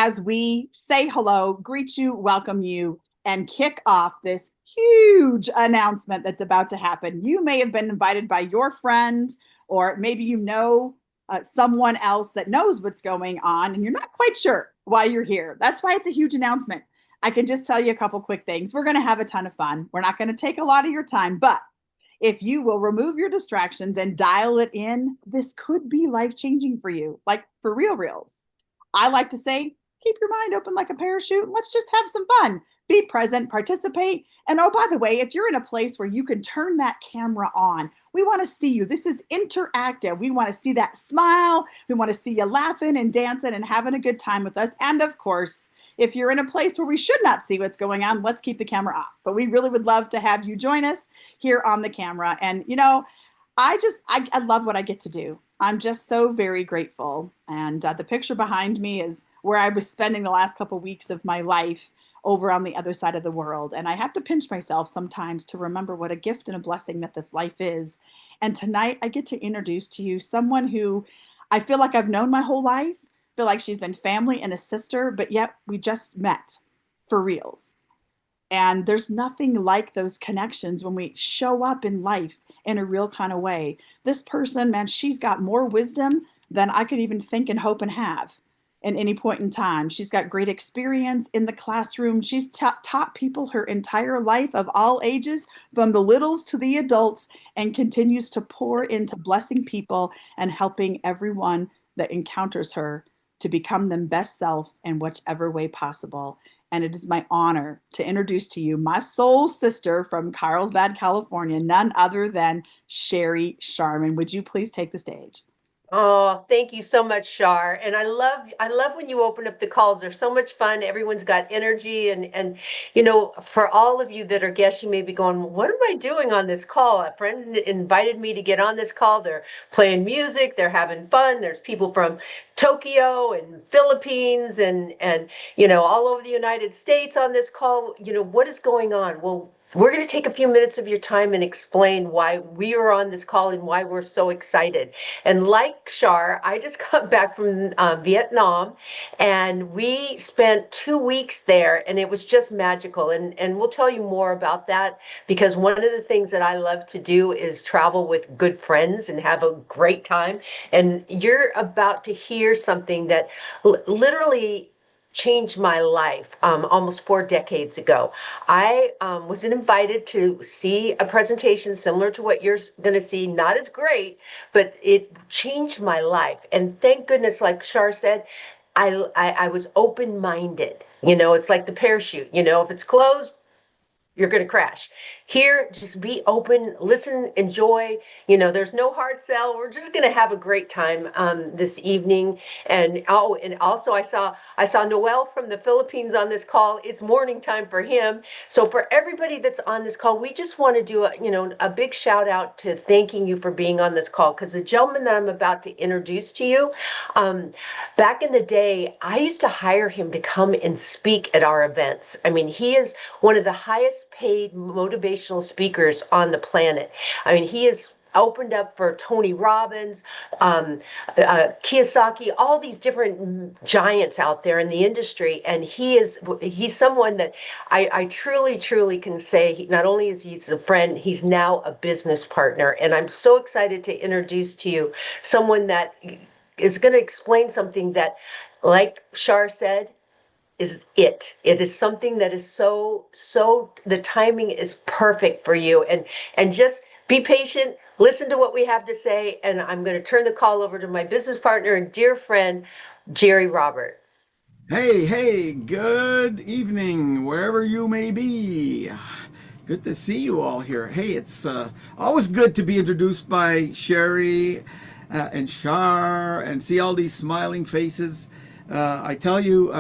as we say hello, greet you, welcome you, and kick off this huge announcement that's about to happen. You may have been invited by your friend, or maybe you know someone else that knows what's going on, and you're not quite sure why you're here. That's why it's a huge announcement. I can just tell you a couple quick things. We're going to have a ton of fun. We're not going to take a lot of your time, but if you will remove your distractions and dial it in, this could be life changing for you, like for reals. I like to say, keep your mind open like a parachute. Let's just have some fun. Be present, participate. And oh, by the way, if you're in a place where you can turn that camera on, we want to see you. This is interactive. We want to see that smile. We want to see you laughing and dancing and having a good time with us. And of course, if you're in a place where we should not see what's going on, let's keep the camera off. But we really would love to have you join us here on the camera. And, I love what I get to do. I'm just so very grateful. And the picture behind me is where I was spending the last couple weeks of my life over on the other side of the world. And I have to pinch myself sometimes to remember what a gift and a blessing that this life is. And tonight I get to introduce to you someone who I feel like I've known my whole life, feel like she's been family and a sister, but yet we just met for reals. And there's nothing like those connections when we show up in life in a real kind of way. This person, man, she's got more wisdom than I could even think and hope and have in any point in time. She's got great experience in the classroom. She's taught people her entire life of all ages, from the littles to the adults, and continues to pour into blessing people and helping everyone that encounters her to become them best self in whichever way possible. And it is my honor to introduce to you my soul sister from Carlsbad, California, none other than Sherry Sharman. Would you please take the stage? Oh, thank you so much, Shar. And I love when you open up the calls. They're so much fun. Everyone's got energy and for all of you that are guests, you may be going, what am I doing on this call? A friend invited me to get on this call. They're playing music, they're having fun. There's people from Tokyo and Philippines and all over the United States on this call. What is going on? Well, we're going to take a few minutes of your time and explain why we are on this call and why we're so excited. And like Shar, I just got back from Vietnam, and we spent 2 weeks there, and it was just magical. And we'll tell you more about that, because one of the things that I love to do is travel with good friends and have a great time. And you're about to hear something that literally changed my life almost 4 decades ago. I was invited to see a presentation similar to what you're going to see, not as great, but it changed my life. And thank goodness, like Shar said, I was open-minded. It's like the parachute. If it's closed, you're going to crash. Here, just be open, listen, enjoy. There's no hard sell. We're just going to have a great time this evening. And also I saw Noel from the Philippines on this call. It's morning time for him. So for everybody that's on this call, we just want to do a big shout out to thanking you for being on this call, because the gentleman that I'm about to introduce to you, back in the day, I used to hire him to come and speak at our events. I mean, he is one of the highest paid motivational speakers on the planet. I mean, he is opened up for Tony Robbins, Kiyosaki, all these different giants out there in the industry. And he's someone that I truly, truly can say, not only is he a friend, he's now a business partner. And I'm so excited to introduce to you someone that is going to explain something that, like Shar said, it is something that is so the timing is perfect for you, and just be patient, listen to what we have to say. And I'm going to turn the call over to my business partner and dear friend, Jerry Robert. Hey, good evening, wherever you may be. Good to see you all here. Hey, it's always good to be introduced by Sherry and Shar and see all these smiling faces. I tell you,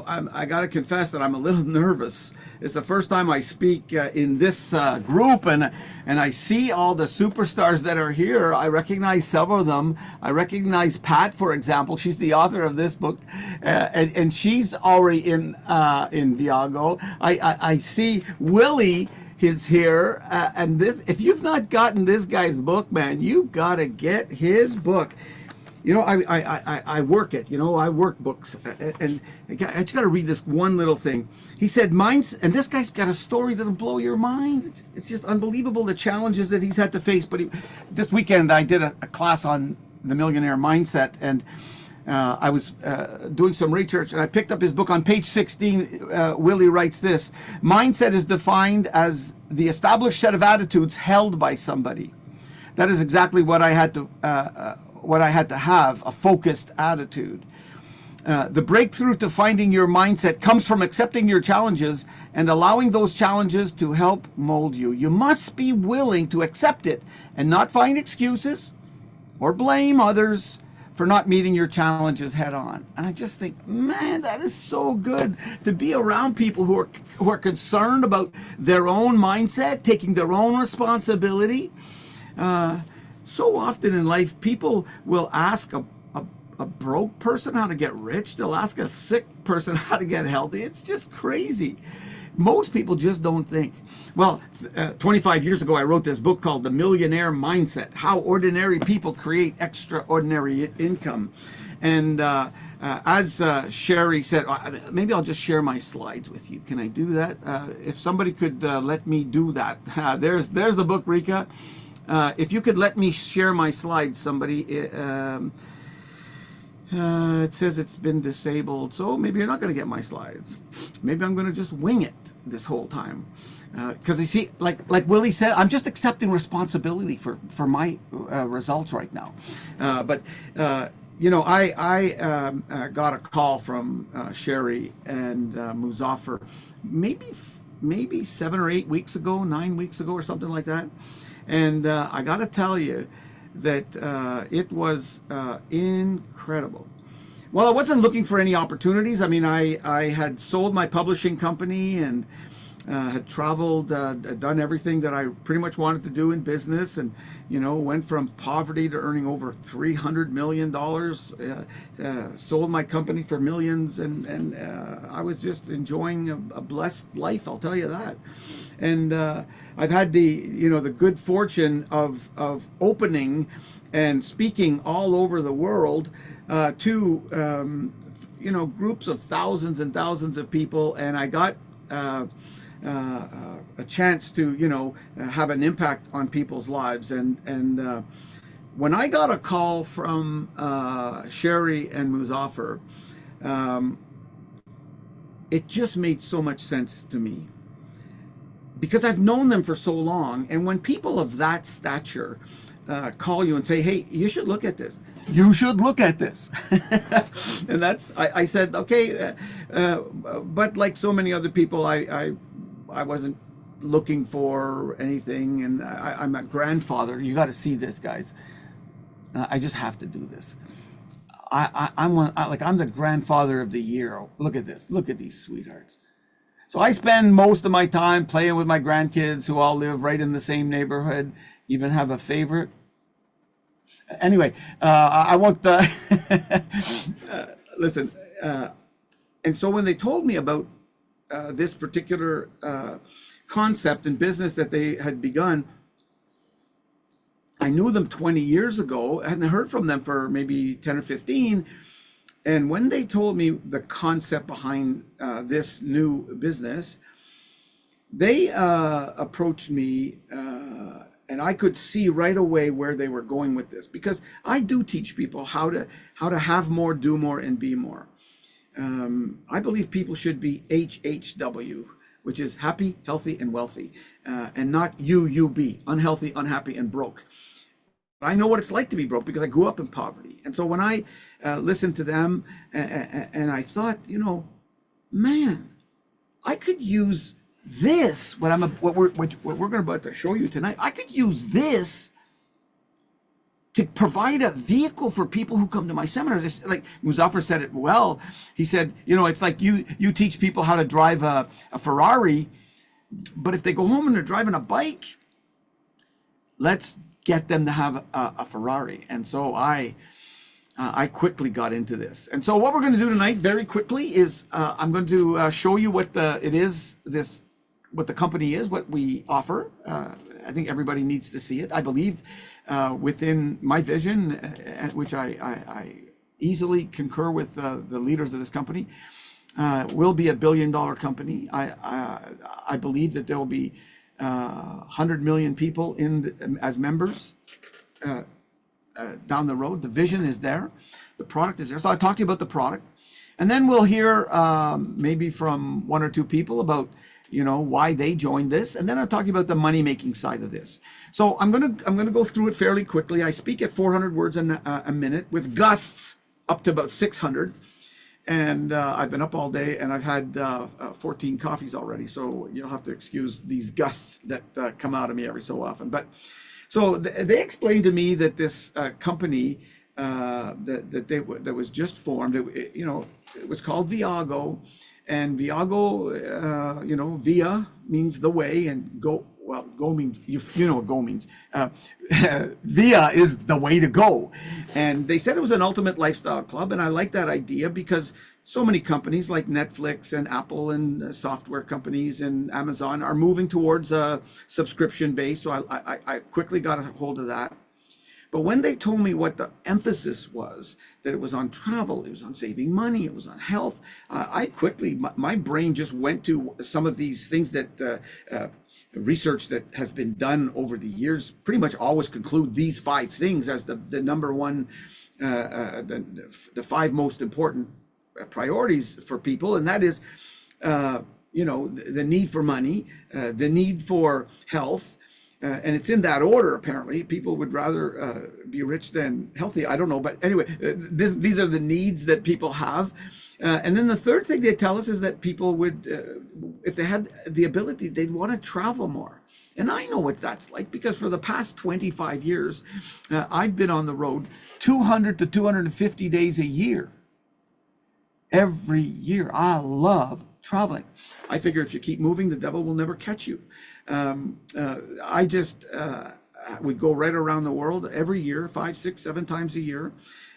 I got to confess that I'm a little nervous. It's the first time I speak in this group, and I see all the superstars that are here. I recognize several of them. I recognize Pat, for example. She's the author of this book, and she's already in Viago. I see Willie is here, and this. If you've not gotten this guy's book, man, you've got to get his book. you know, I work it, you know, I work books, and I just got to read this one little thing. He said, minds, and this guy's got a story that'll blow your mind. It's just unbelievable, the challenges that he's had to face. But this weekend I did a class on the millionaire mindset, and I was doing some research, and I picked up his book. On page 16, Willie writes this: mindset is defined as the established set of attitudes held by somebody. That is exactly what I had to have, a focused attitude. The breakthrough to finding your mindset comes from accepting your challenges and allowing those challenges to help mold you. You must be willing to accept it and not find excuses or blame others for not meeting your challenges head on. And I just think, man, that is so good to be around people who are concerned about their own mindset, taking their own responsibility. So often in life, people will ask a broke person how to get rich. They'll ask a sick person how to get healthy. It's just crazy. Most people just don't think. Well, 25 years ago, I wrote this book called The Millionaire Mindset: How Ordinary People Create Extraordinary Income. And as Sherry said, maybe I'll just share my slides with you. Can I do that? If somebody could let me do that. There's the book, Rika. If you could let me share my slides, somebody. It says it's been disabled, so maybe you're not going to get my slides. Maybe I'm going to just wing it this whole time. Because you see, like Willie said, I'm just accepting responsibility for my results right now. But you know, I got a call from Sherry and Muzaffar maybe 7 or 8 weeks ago, 9 weeks ago, or something like that. And I got to tell you that it was incredible. Well, I wasn't looking for any opportunities. I mean, I had sold my publishing company and had traveled, done everything that I pretty much wanted to do in business, and you know, went from poverty to earning over $300 million. Sold my company for millions, and I was just enjoying a blessed life, I'll tell you that. And I've had the good fortune of opening and speaking all over the world to groups of thousands and thousands of people, and I got a chance to have an impact on people's lives. And when I got a call from Sherry and Muzaffar, it just made so much sense to me, because I've known them for so long. And when people of that stature call you and say, hey, you should look at this, you should look at this. And I said, okay, but like so many other people, I wasn't looking for anything. And I'm a grandfather. You got to see this, guys. I just have to do this. I'm the grandfather of the year. Look at this. Look at these sweethearts. So I spend most of my time playing with my grandkids, who all live right in the same neighborhood, even have a favorite. Anyway, I won't listen. And so when they told me about this particular concept and business that they had begun, I knew them 20 years ago. I hadn't heard from them for maybe 10 or 15. And when they told me the concept behind this new business, they approached me, and I could see right away where they were going with this, because I do teach people how to have more, do more, and be more. I believe people should be HHW, which is happy, healthy, and wealthy, and not UUB, unhealthy, unhappy, and broke. I know what it's like to be broke, because I grew up in poverty. And so when I listened to them, and I thought, man, I could use this, what we're about to show you tonight. I could use this to provide a vehicle for people who come to my seminars. It's like Muzaffar said it well. He said, it's like you teach people how to drive a Ferrari, but if they go home and they're driving a bike, let's get them to have a Ferrari. And so I quickly got into this. And so what we're going to do tonight, very quickly, is I'm going to show you what the company is, what we offer. I think everybody needs to see it. I believe within my vision, which I easily concur with the leaders of this company, will be $1 billion company. I believe that there will be 100 million people as members down the road. The vision is there, the product is there. So I'll talk to you about the product, and then we'll hear maybe from one or two people about why they joined this, and then I'll talk to you about the money making side of this. So I'm gonna go through it fairly quickly. I speak at 400 words a minute with gusts up to about 600. And I've been up all day, and I've had 14 coffees already. So you'll have to excuse these gusts that come out of me every so often. But so they explained to me that this company that was just formed, it was called Viago, and Viago, via means the way, and go. Well, go means, you know what go means. Via is the way to go. And they said it was an ultimate lifestyle club. And I like that idea because so many companies like Netflix and Apple and software companies and Amazon are moving towards a subscription base. So I quickly got a hold of that. But when they told me what the emphasis was, that it was on travel, it was on saving money, it was on health, I quickly, my brain just went to some of these things that research that has been done over the years pretty much always conclude these 5 things as the number one, the 5 most important priorities for people. And that is, the need for money, the need for health, and it's in that order, apparently. People would rather be rich than healthy. I don't know. But anyway, these are the needs that people have. And then the third thing they tell us is that people would, if they had the ability, they'd want to travel more. And I know what that's like, because for the past 25 years, I've been on the road 200 to 250 days a year. Every year. I love traveling. I figure if you keep moving, the devil will never catch you. I just would go right around the world every year, 5, 6, 7 times a year.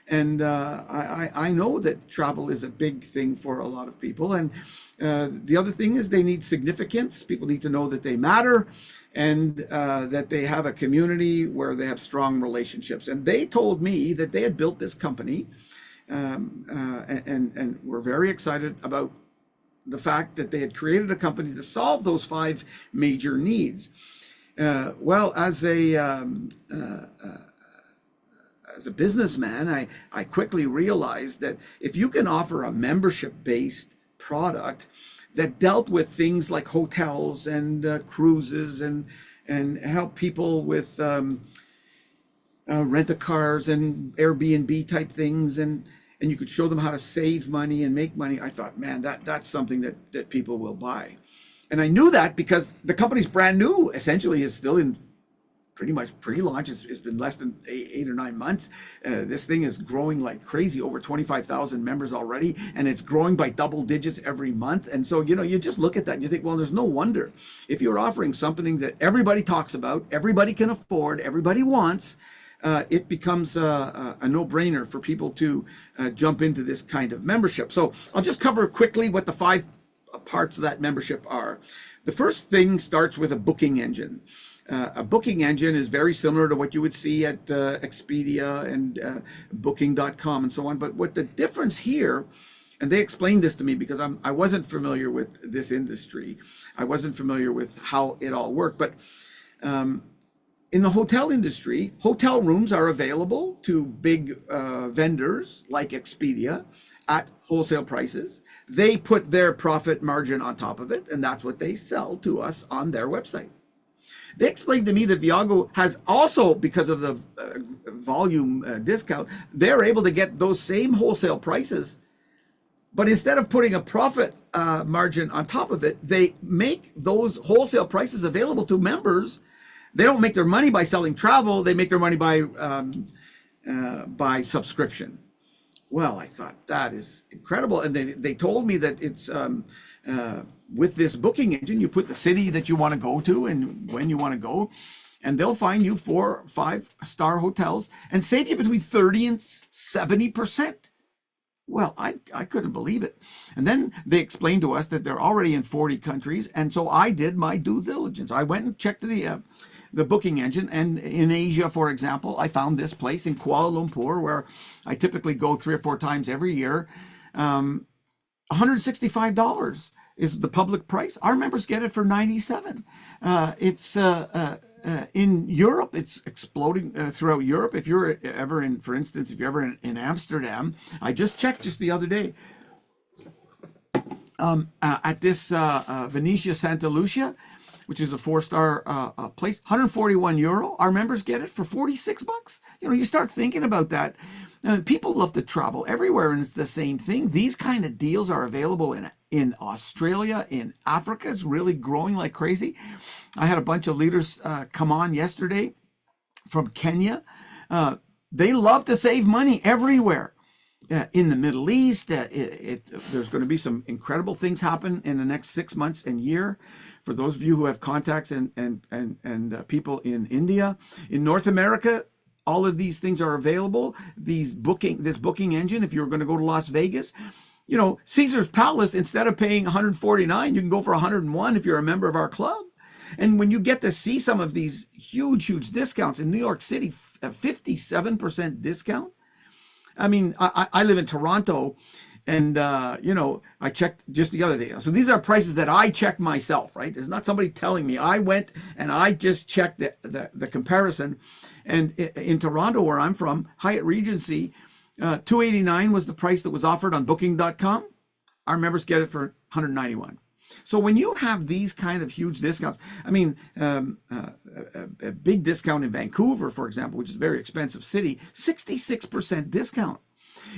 And I know that travel is a big thing for a lot of people. And the other thing is they need significance. People need to know that they matter, and that they have a community where they have strong relationships. And they told me that they had built this company, and we're very excited about the fact that they had created a company to solve those 5 major needs. Well, as a businessman, I quickly realized that if you can offer a membership-based product that dealt with things like hotels and cruises and help people with rent-a-cars and Airbnb type things, and you could show them how to save money and make money, I thought, man, that's something that people will buy. And I knew that because the company's brand new. Essentially, it's still in pretty much pre-launch. It's been less than 8 or 9 months. This thing is growing like crazy, over 25,000 members already, and it's growing by double digits every month. And so, you just look at that and you think, well, there's no wonder. If you're offering something that everybody talks about, everybody can afford, everybody wants, it becomes a no-brainer for people to jump into this kind of membership. So I'll just cover quickly what the 5 parts of that membership are. The first thing starts with a booking engine. A booking engine is very similar to what you would see at Expedia and Booking.com and so on. But what the difference here, and they explained this to me because I wasn't familiar with this industry. I wasn't familiar with how it all worked. But in the hotel industry, hotel rooms are available to big vendors like Expedia at wholesale prices. They put their profit margin on top of it, and that's what they sell to us on their website. They explained to me that Viago has also, because of the volume discount, they're able to get those same wholesale prices, but instead of putting a profit margin on top of it, they make those wholesale prices available to members. They don't make their money by selling travel. They make their money by subscription. Well, I thought that is incredible. And they told me that it's with this booking engine, you put the city that you want to go to and when you want to go, and they'll find you 4 or 5-star hotels and save you between 30 and 70%. Well, I couldn't believe it. And then they explained to us that they're already in 40 countries. And so I did my due diligence. I went and checked the the booking engine. And in Asia, for example, I found this place in Kuala Lumpur where I typically go 3 or 4 times every year. $165 is the public price. Our members get it for 97. It's in Europe, it's exploding throughout Europe. If you're ever in, for instance, if you're ever in Amsterdam, I just checked just the other day at this Venetia Santa Lucia, which is a 4-star place, €141. Our members get it for $46. You know, you start thinking about that. People love to travel everywhere, and it's the same thing. These kind of deals are available in Australia, in Africa. It's really growing like crazy. I had a bunch of leaders come on yesterday from Kenya. They love to save money everywhere. In the Middle East, there's going to be some incredible things happen in the next 6 months and year. For those of you who have contacts and people in India, in North America, all of these things are available. This booking engine, if you're going to go to Las Vegas, you know, Caesar's Palace, instead of paying $149, you can go for $101 if you're a member of our club. And when you get to see some of these huge discounts in New York City, a 57% discount. I mean, I live in Toronto, and you know, I checked just the other day. So these are prices that I checked myself, right? It's not somebody telling me. I went and I just checked the comparison. And in Toronto, where I'm from, Hyatt Regency, $289 was the price that was offered on Booking.com. Our members get it for $191. So when you have these kind of huge discounts, I mean, a big discount in Vancouver, for example, which is a very expensive city, 66% discount.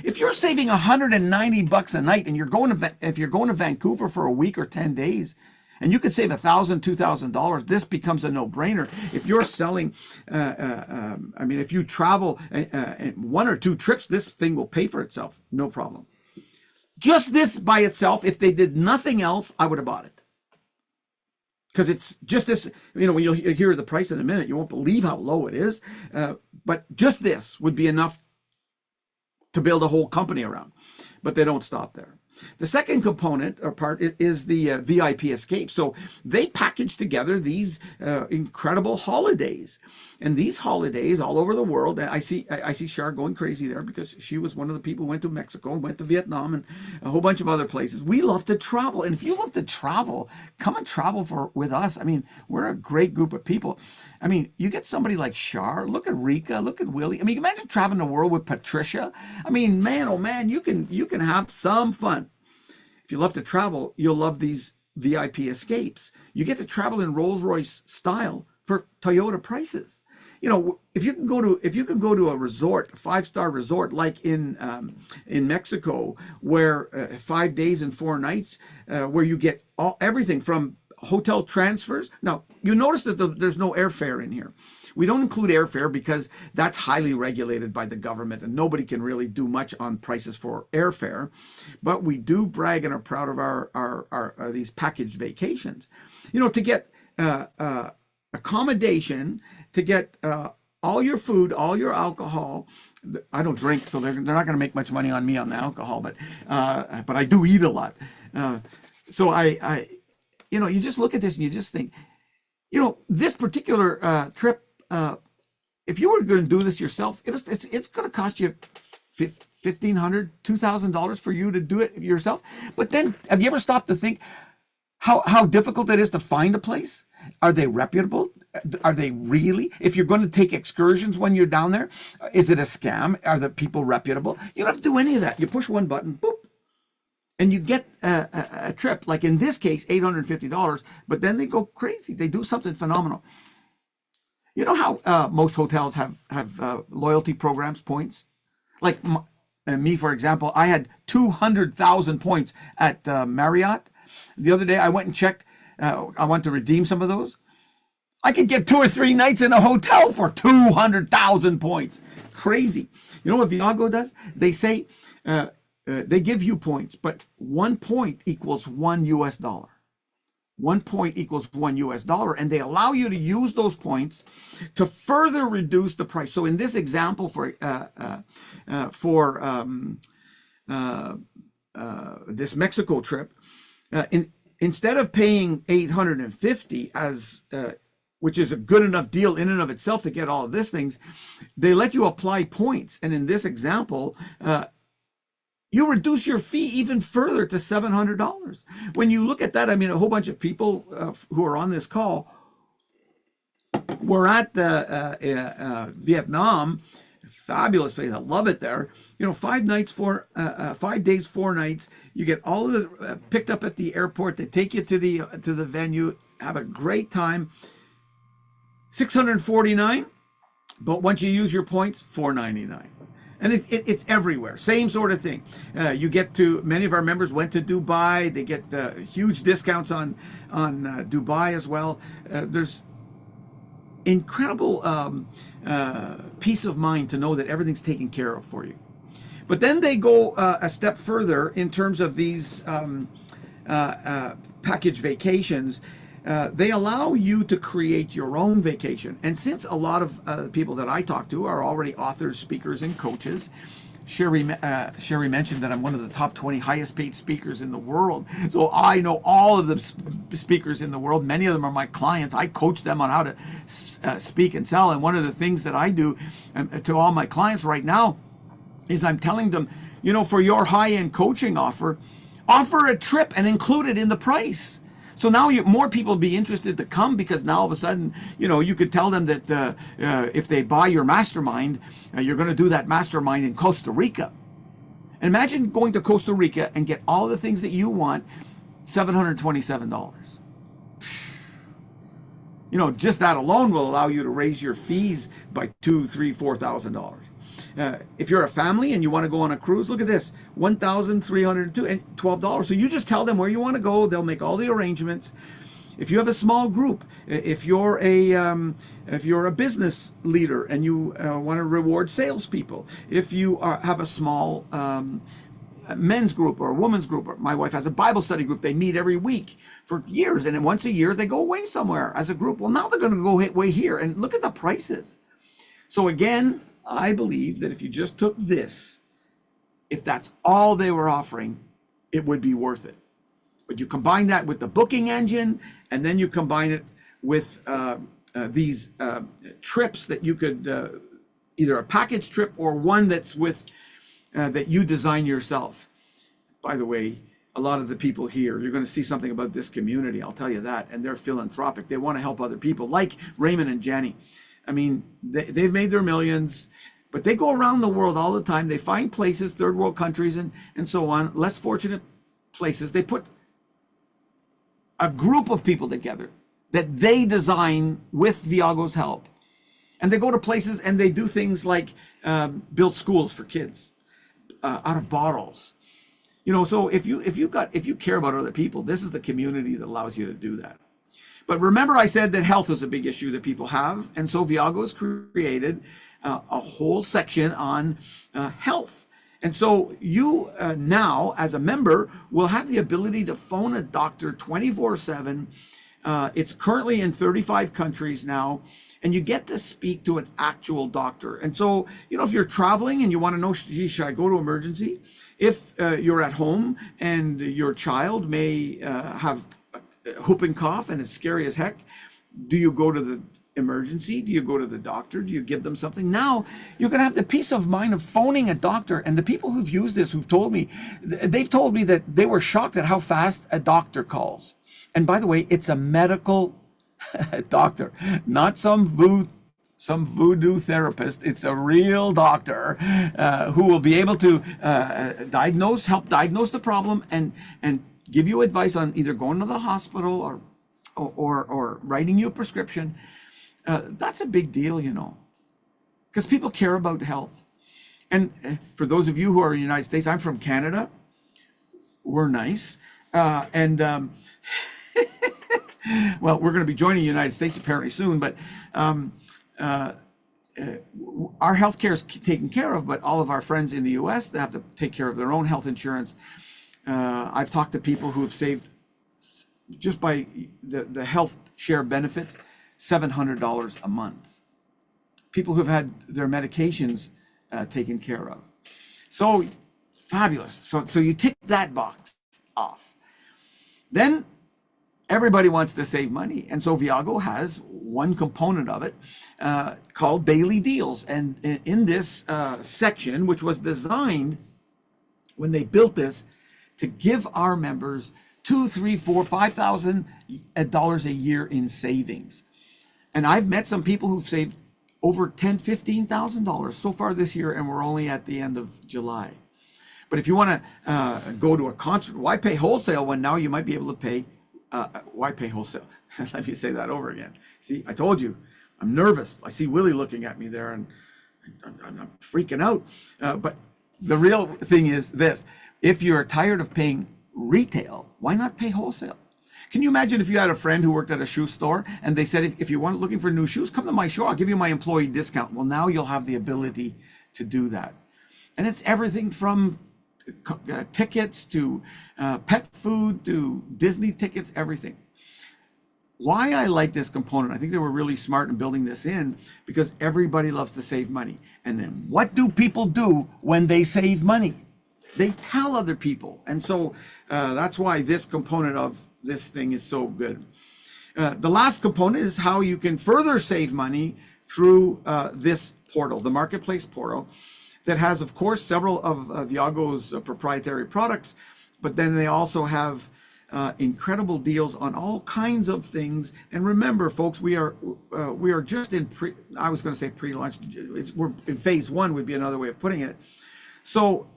If you're saving $190 a night, and if you're going to Vancouver for a week or 10 days, and you could save $1,000, $2,000, this becomes a no-brainer. If you're selling, I mean, if you travel 1 or 2 trips, this thing will pay for itself, no problem. Just this by itself, if they did nothing else, I would have bought it. Because it's just this, you know, when you'll hear the price in a minute, you won't believe how low it is. But just this would be enough to build a whole company around. But they don't stop there. The second component or part is the VIP Escape. So they package together these incredible holidays, and these holidays all over the world. I see Shar going crazy there because she was one of the people who went to Mexico and went to Vietnam and a whole bunch of other places. We love to travel, and if you love to travel, come and travel with us. I mean, we're a great group of people. I mean, you get somebody like Shar. Look at Rika. Look at Willie. I mean, imagine traveling the world with Patricia. I mean, man, oh man, you can have some fun. If you love to travel, you'll love these VIP Escapes. You get to travel in Rolls-Royce style for Toyota prices. You know, if you can go to a resort, a 5-star resort like in Mexico, where 5 days and 4 nights, where you get everything from hotel transfers. Now, you notice that there's no airfare in here. We don't include airfare because that's highly regulated by the government, and nobody can really do much on prices for airfare. But we do brag and are proud of our these packaged vacations. You know, to get accommodation, to get all your food, all your alcohol. I don't drink, so they're not going to make much money on me on the alcohol, but I do eat a lot. So I you know, you just look at this and you just think, you know, this particular trip. If you were going to do this yourself, it's going to cost you $1,500, $2,000 for you to do it yourself. But then, have you ever stopped to think how difficult it is to find a place? Are they reputable? Are they really? If you're going to take excursions when you're down there, is it a scam? Are the people reputable? You don't have to do any of that. You push one button, boop, and you get a trip. Like in this case, $850. But then they go crazy. They do something phenomenal. You know how most hotels have loyalty programs, points? Like me, for example, I had 200,000 points at Marriott. The other day I went and checked. I want to redeem some of those. I could get 2 or 3 nights in a hotel for 200,000 points. Crazy. You know what Viago does? They say they give you points, but 1 point equals $1. 1 point equals $1, and they allow you to use those points to further reduce the price. So in this example, this Mexico trip, instead of paying $850 as which is a good enough deal in and of itself to get all of these things, they let you apply points. And in this example, you reduce your fee even further to $700. When you look at that, I mean, a whole bunch of people who are on this call were at Vietnam. Fabulous place. I love it there. 5 nights, 5 days, 4 nights. You get all of the picked up at the airport. They take you to the venue. Have a great time. $649, but once you use your points, $499. And it's everywhere. Same sort of thing. You get to, many of our members went to Dubai. They get huge discounts on Dubai as well. There's incredible peace of mind to know that everything's taken care of for you. But then they go a step further in terms of these package vacations. They allow you to create your own vacation. And since a lot of people that I talk to are already authors, speakers, and coaches, Sherry mentioned that I'm one of the top 20 highest paid speakers in the world. So I know all of the speakers in the world. Many of them are my clients. I coach them on how to speak and sell. And one of the things that I do to all my clients right now is I'm telling them, for your high-end coaching offer a trip and include it in the price. So now more people will be interested to come, because now all of a sudden, you could tell them that if they buy your mastermind, you're going to do that mastermind in Costa Rica. And imagine going to Costa Rica and get all the things that you want, $727. Just that alone will allow you to raise your fees by $2,000, $3,000, $4,000. If you're a family and you want to go on a cruise, look at this, $1,312. So you just tell them where you want to go. They'll make all the arrangements. If you have a small group, if you're a business leader and you want to reward salespeople, if you have a small men's group or a women's group, or my wife has a Bible study group, they meet every week for years, and then once a year they go away somewhere as a group. Well, now they're going to go away here, and look at the prices. So again, I believe that if you just took this, if that's all they were offering, it would be worth it. But you combine that with the booking engine, and then you combine it with these trips that you could, either a package trip or one that's with, that you design yourself. By the way, a lot of the people here, you're going to see something about this community, I'll tell you that, and they're philanthropic. They want to help other people, like Raymond and Jenny. I mean, they've made their millions, but they go around the world all the time. They find places, third world countries and so on, less fortunate places. They put a group of people together that they design with Viago's help. And they go to places and they do things like build schools for kids out of bottles. So if you care about other people, this is the community that allows you to do that. But remember, I said that health is a big issue that people have. And so Viago has created a whole section on health. And so you now, as a member, will have the ability to phone a doctor 24/7. It's currently in 35 countries now. And you get to speak to an actual doctor. And so, if you're traveling and you want to know, should I go to emergency? If you're at home and your child may have whooping cough and it's scary as heck, do you go to the emergency? Do you go to the doctor? Do you give them something? Now you're going to have the peace of mind of phoning a doctor. And the people who've used this, they've told me that they were shocked at how fast a doctor calls. And by the way, it's a medical doctor, not some voodoo therapist. It's a real doctor who will be able to help diagnose the problem and give you advice on either going to the hospital or writing you a prescription. That's a big deal, because people care about health. And for those of you who are in the United States, I'm from Canada. We're nice. Well, we're going to be joining the United States apparently soon, but our healthcare is taken care of, but all of our friends in the US, they have to take care of their own health insurance. I've talked to people who have saved, just by the health share benefits, $700 a month. People who've had their medications taken care of. So fabulous. So you tick that box off. Then Everybody wants to save money. And so Viago has one component of it called Daily Deals. And in this section, which was designed when they built this to give our members $2,000, $3,000, $5,000 a year in savings. And I've met some people who've saved over $10,000, $15,000 so far this year, and we're only at the end of July. But if you want to go to a concert, why pay wholesale when now you might be able to pay? Why pay wholesale? Let me say that over again. See, I told you, I'm nervous. I see Willie looking at me there, and I'm freaking out. But the real thing is this: if you're tired of paying retail, why not pay wholesale? Can you imagine if you had a friend who worked at a shoe store and they said, if you want looking for new shoes, come to my show. I'll give you my employee discount. Well, now you'll have the ability to do that. And it's everything from tickets to pet food to Disney tickets, everything. Why I like this component, I think they were really smart in building this in, because everybody loves to save money. And then what do people do when they save money? They tell other people. And so that's why this component of this thing is so good. The last component is how you can further save money through this portal, the Marketplace portal, that has, of course, several of Viago's proprietary products, but then they also have incredible deals on all kinds of things. And remember, folks, we are just in I was going to say pre-launch. We're in phase one would be another way of putting it. So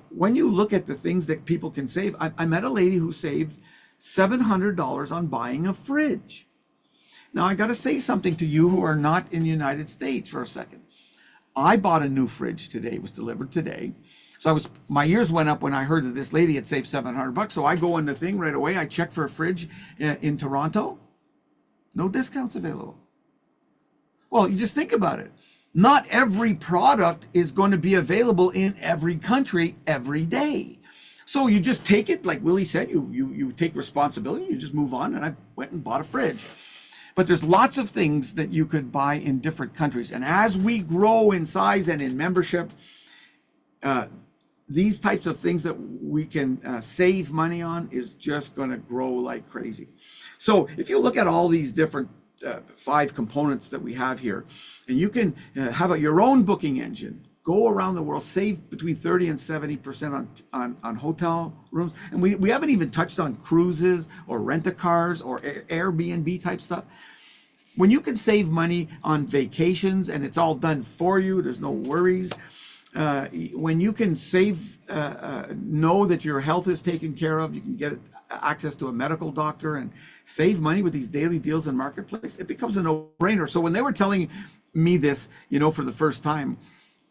when you look at the things that people can save, I met a lady who saved $700 on buying a fridge. Now I got to say something to you who are not in the United States for a second. I bought a new fridge today. It was delivered today. So my ears went up when I heard that this lady had saved $700. So I go in the thing right away. I check for a fridge in Toronto. No discounts available. Well, you just think about it. Not every product is going to be available in every country every day. So you just take it, like Willie said, you take responsibility, you just move on. And I went and bought a fridge. But there's lots of things that you could buy in different countries. And as we grow in size and in membership, these types of things that we can save money on is just going to grow like crazy. So if you look at all these different 5 components that we have here, and you can have your own booking engine, go around the world, save between 30 and 70% on hotel rooms. And we haven't even touched on cruises or rent-a-cars or Airbnb type stuff. When you can save money on vacations and it's all done for you, there's no worries. When you can save, know that your health is taken care of, you can get access to a medical doctor and save money with these daily deals in Marketplace, it becomes a no-brainer. So when they were telling me this, for the first time,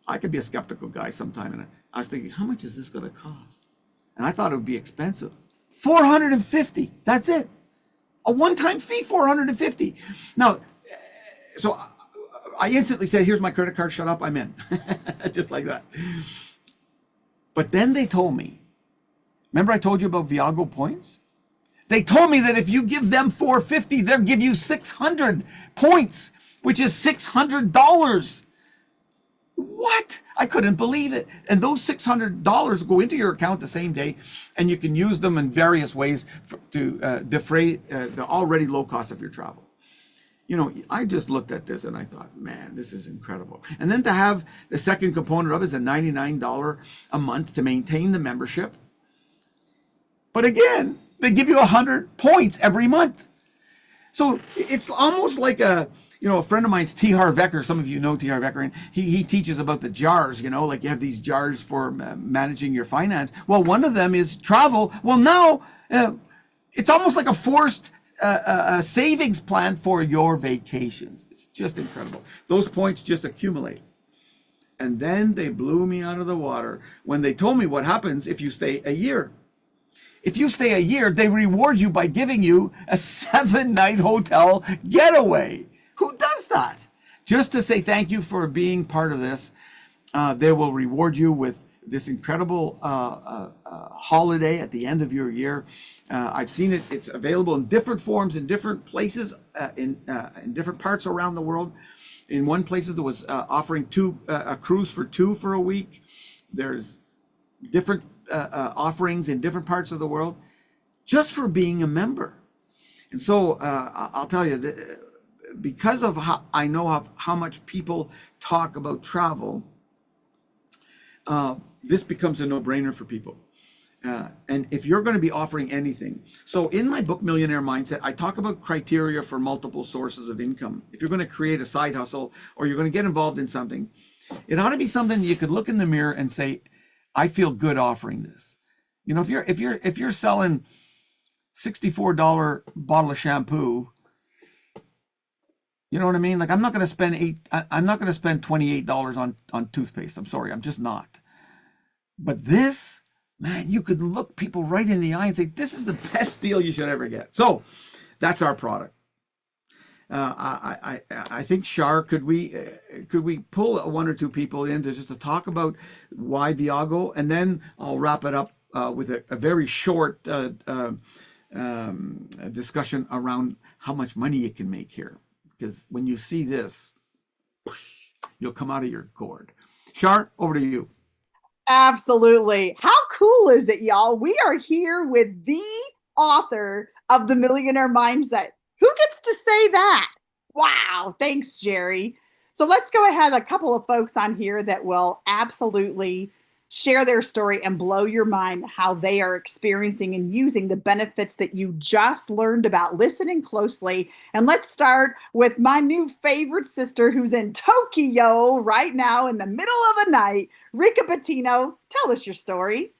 I could be a skeptical guy sometime, and I was thinking, how much is this going to cost? And I thought it would be expensive. $450, that's it. A one-time fee, $450. Now, so I instantly said, here's my credit card, shut up, I'm in. Just like that. But then they told me, remember I told you about Viago points? They told me that if you give them $450, they'll give you 600 points, which is $600. What? I couldn't believe it. And those $600 go into your account the same day, and you can use them in various ways to defray the already low cost of your travel. I just looked at this and I thought, man, this is incredible. And then to have the second component of it is a $99 a month to maintain the membership. But again, they give you 100 points every month. So it's almost like a friend of mine's T. Harv Eker. Some of you know T. Harv Eker, and he teaches about the jars, like you have these jars for managing your finance. Well, one of them is travel. Well, now it's almost like a forced savings plan for your vacations. It's just incredible. Those points just accumulate. And then they blew me out of the water when they told me what happens if you stay a year. If you stay a year, they reward you by giving you a 7-night hotel getaway. Who does that? Just to say thank you for being part of this. They will reward you with this incredible holiday at the end of your year. I've seen it. It's available in different forms, in different places, in different parts around the world. In one place, there was offering a cruise for 2 for a week. There's different offerings in different parts of the world just for being a member. And so I'll tell you, because of how I know how much people talk about travel, this becomes a no-brainer for people. And if you're going to be offering anything, so in my book, Millionaire Mindset, I talk about criteria for multiple sources of income. If you're going to create a side hustle or you're going to get involved in something, it ought to be something you could look in the mirror and say, I feel good offering this. You know, if you're selling $64 bottle of shampoo, you know what I mean? Like I'm not going to spend I'm not going to spend $28 on toothpaste. I'm sorry, I'm just not. But this, man, you could look people right in the eye and say, this is the best deal you should ever get. So that's our product. I think, Shar, could we pull one or two people in to just to talk about why Viago, and then I'll wrap it up with a very short discussion around how much money you can make here. Because when you see this, you'll come out of your gourd. Shar, over to you. Absolutely. How cool is it, y'all? We are here with the author of The Millionaire Mindset. Who gets to say that? Wow. Thanks, Jerry. So let's go ahead. A couple of folks on here that will absolutely share their story and blow your mind how they are experiencing and using the benefits that you just learned about. Listening closely. And let's start with my new favorite sister who's in Tokyo right now in the middle of the night. Rika Patino, tell us your story.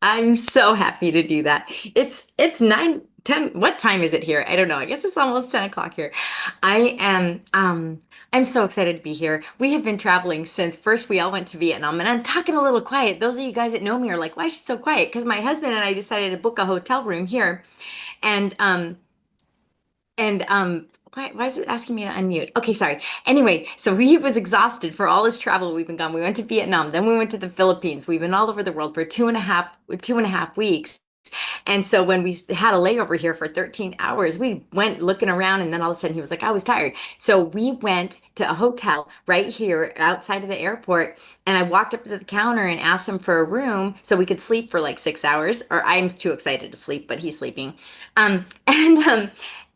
I'm so happy to do that. It's 9:10. What time is it here? I don't know. I guess it's almost 10 o'clock here. I am I'm so excited to be here. We have been traveling since first we all went to Vietnam, and I'm talking a little quiet. Those of you guys that know me are like, why is she so quiet? Because my husband and I decided to book a hotel room here. And why is it asking me to unmute? Okay, sorry. Anyway, so he was exhausted for all this travel we've been gone. We went to Vietnam, then we went to the Philippines. We've been all over the world for 2.5 weeks. And so when we had a layover here for 13 hours, we went looking around, and then all of a sudden he was like, I was tired. So we went to a hotel right here outside of the airport, and I walked up to the counter and asked him for a room so we could sleep for like 6 hours, or I'm too excited to sleep, but he's sleeping.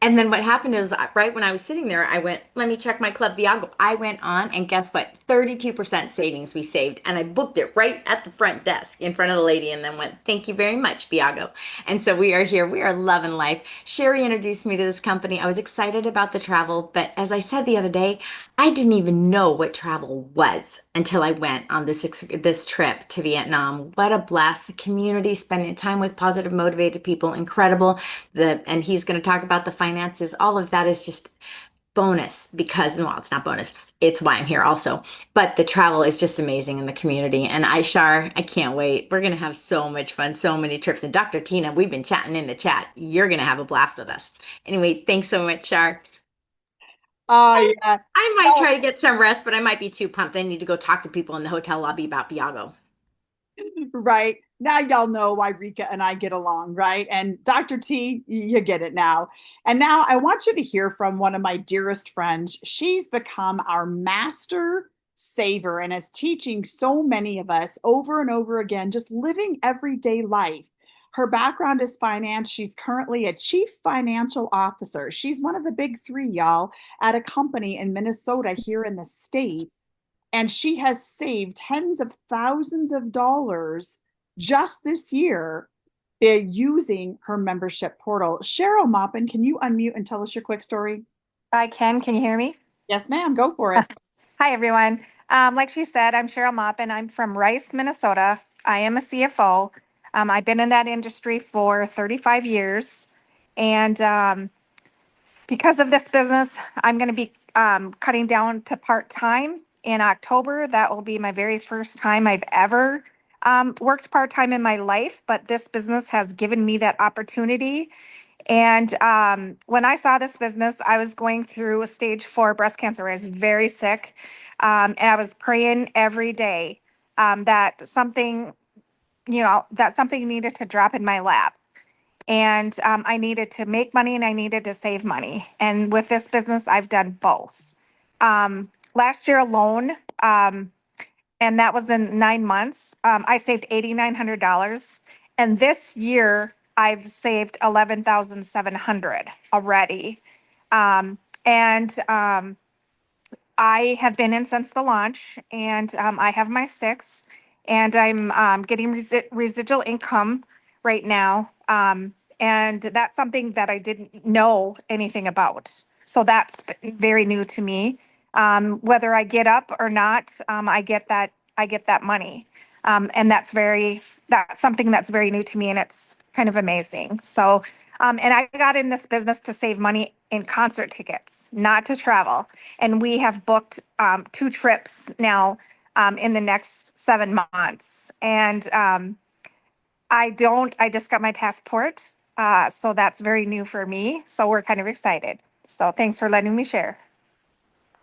And then what happened is right when I was sitting there, I went, let me check my Club Viago. I went on, and guess what? 32% savings we saved. And I booked it right at the front desk in front of the lady, and then went, thank you very much, Viago. And so we are here. We are loving life. Sherry introduced me to this company. I was excited about the travel. But as I said the other day, I didn't even know what travel was until I went on this trip to Vietnam. What a blast. The community, spending time with positive, motivated people, incredible. And he's going to talk about the finances. All of that is just bonus because, well, it's not bonus. It's why I'm here also. But the travel is just amazing in the community. And Shar, I can't wait. We're going to have so much fun, so many trips. And Dr. Tina, we've been chatting in the chat. You're going to have a blast with us. Anyway, thanks so much, Shar. Oh, yeah. I might try to get some rest, but I might be too pumped. I need to go talk to people in the hotel lobby about Viago. Right. Now y'all know why Rika and I get along, right? And Dr. T, you get it now. And now I want you to hear from one of my dearest friends. She's become our master saver and is teaching so many of us over and over again, just living everyday life. Her background is finance. She's currently a chief financial officer. She's one of the big three, y'all, at a company in Minnesota here in the States. And she has saved tens of thousands of dollars just this year using her membership portal. Cheryl Maupin, can you unmute and tell us your quick story? I can. Can you hear me? Yes, ma'am. Go for it. Hi, everyone. Like she said, I'm Cheryl Maupin. I'm from Rice, Minnesota. I am a CFO. I've been in that industry for 35 years. And because of this business, I'm going to be cutting down to part-time in October. That will be my very first time I've ever worked part-time in my life, but this business has given me that opportunity. And when I saw this business, I was going through a stage 4 breast cancer. I was very sick. And I was praying every day that something, that something needed to drop in my lap. And I needed to make money and I needed to save money. And with this business, I've done both. Last year alone, and that was in 9 months, I saved $8,900. And this year, I've saved 11,700 already. And I have been in since the launch, and I have my six, and I'm getting residual income right now. And that's something that I didn't know anything about. So that's very new to me. Whether I get up or not, I get that money. And that's something that's very new to me, and it's kind of amazing. So, and I got in this business to save money in concert tickets, not to travel. And we have booked 2 trips now in the next 7 months. And I just got my passport. So that's very new for me. So we're kind of excited. So thanks for letting me share.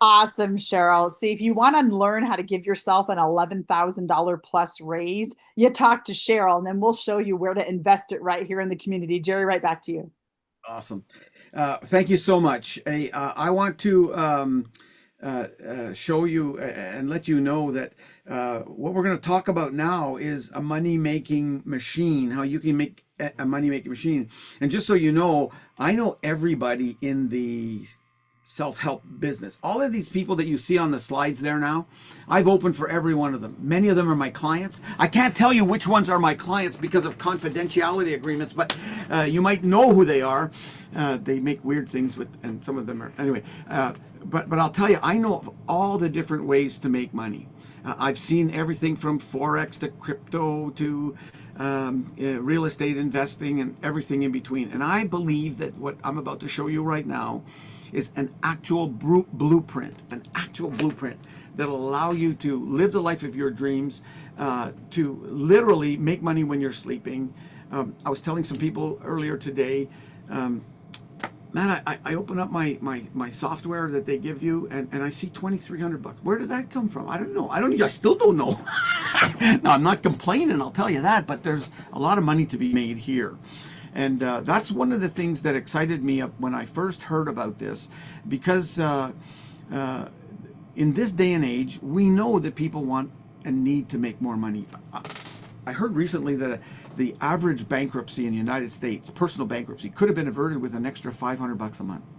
Awesome, Cheryl. See, if you want to learn how to give yourself an $11,000 plus raise, you talk to Cheryl, and then we'll show you where to invest it right here in the community. Jerry, right back to you. Awesome. Thank you so much. I want to show you and let you know that what we're going to talk about now is a money-making machine, how you can make a money-making machine. And just so you know, I know everybody in the self-help business. All of these people that you see on the slides there now, I've opened for every one of them. Many of them are my clients. I can't tell you which ones are my clients because of confidentiality agreements, but you might know who they are. They make weird things with, and some of them are, anyway. But I'll tell you, I know of all the different ways to make money. I've seen everything from Forex to crypto to real estate investing and everything in between. And I believe that what I'm about to show you right now is an actual blueprint that'll allow you to live the life of your dreams, to literally make money when you're sleeping. I was telling some people earlier today, man, I open up my software that they give you, and I see $2,300. Where did that come from? I don't know. I still don't know. Now, I'm not complaining, I'll tell you that, but there's a lot of money to be made here. And that's one of the things that excited me when I first heard about this, because in this day and age, we know that people want and need to make more money. I heard recently that the average bankruptcy in the United States, personal bankruptcy, could have been averted with an extra $500 a month.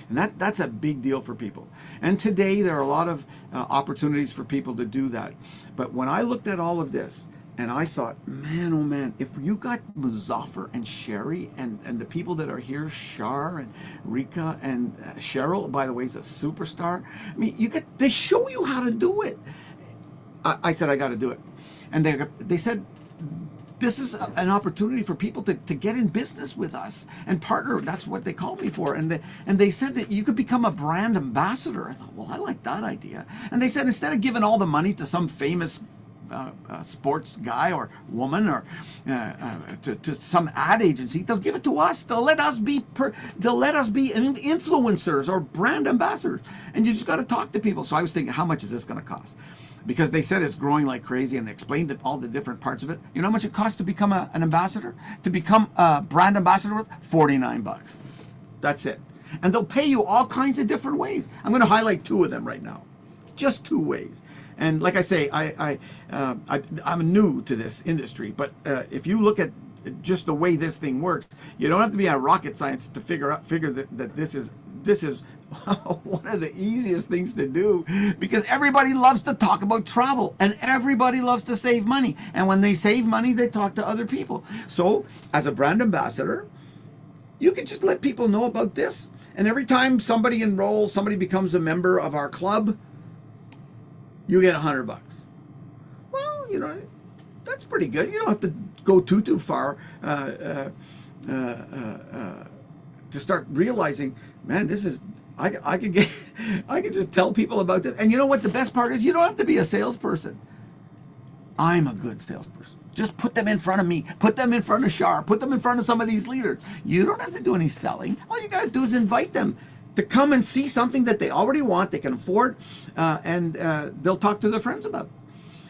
And that's a big deal for people. And today there are a lot of opportunities for people to do that. But when I looked at all of this, and I thought, man, oh man, if you got Muzaffer and Sherry and the people that are here, Shar and Rika and Cheryl, by the way, is a superstar. I mean, they show you how to do it. I said, I got to do it. And they said, this is an opportunity for people to get in business with us and partner. That's what they called me for. And they said that you could become a brand ambassador. I thought, well, I like that idea. And they said, instead of giving all the money to some famous sports guy or woman or to some ad agency, they'll give it to us. They'll let us be influencers or brand ambassadors. And you just got to talk to people. So I was thinking, how much is this going to cost? Because they said it's growing like crazy, and they explained all the different parts of it. You know how much it costs to become an ambassador? To become a brand ambassador with $49. That's it. And they'll pay you all kinds of different ways. I'm going to highlight 2 of them right now. Just 2 ways. And like I say, I'm new to this industry, but if you look at just the way this thing works, you don't have to be a rocket science to figure that this is one of the easiest things to do, because everybody loves to talk about travel and everybody loves to save money. And when they save money, they talk to other people. So as a brand ambassador, you can just let people know about this. And every time somebody enrolls, somebody becomes a member of our club, you get $100. Well, you know, that's pretty good. You don't have to go too far to start realizing, man, this is, I could just tell people about this. And you know what the best part is? You don't have to be a salesperson. I'm a good salesperson. Just put them in front of me, put them in front of Shar, put them in front of some of these leaders. You don't have to do any selling. All you got to do is invite them to come and see something that they already want, they can afford, and they'll talk to their friends about it.